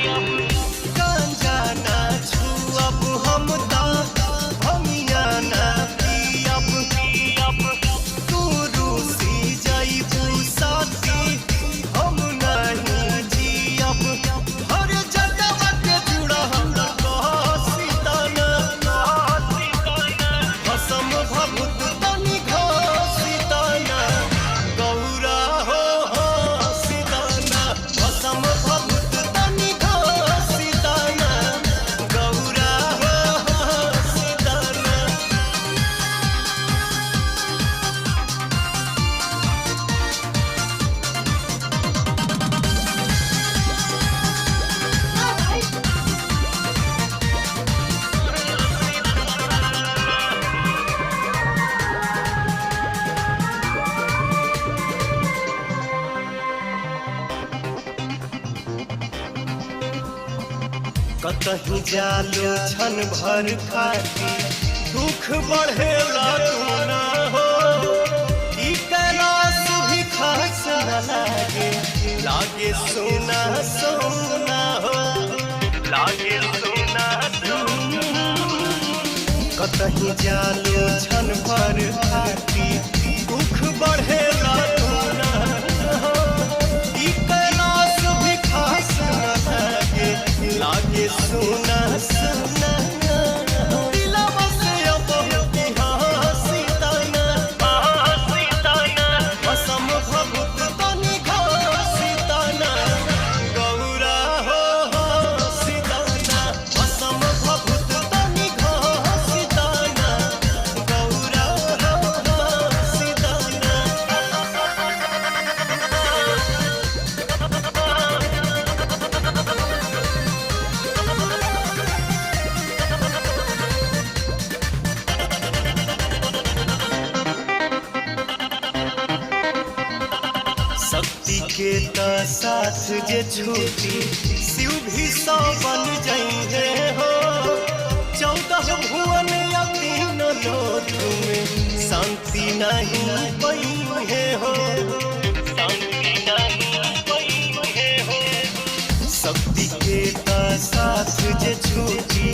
गांजा ना छुअब हम भंगिया ना पियब तू रूसी जइबू साथी हम नहीं जियब हर जगह के जुड़ा हम सीताना भसम भभूत तनी घसीताना गौरा हो सीताना भसम भभूत तनी घसीताना गौरा हो सीताना। कतही जालो छन भर खाती दुख बढ़ेला तू ना हो ई कैलाश भी खास न लागे लागे सोना सोना हो लागे सोना कतही जालो छन भर खाती दुख बढ़ेला तू ना हो ई कैलाश भी खास न लागे लागे सोना सोना दिलवा से अब सीताना भसम भभूत तनी घसीताना गौरा हो सीताना भसम भभूत तनी घसीताना गौरा हो सीताना। शक्ति के त साथ जे छूटी शिव भी सौ बन जाइए हो 14 भुवन या 3 लोक में शांति नहीं पाइए हो शांति नहीं पाइए हो। शक्ति के त साथ जे छूटी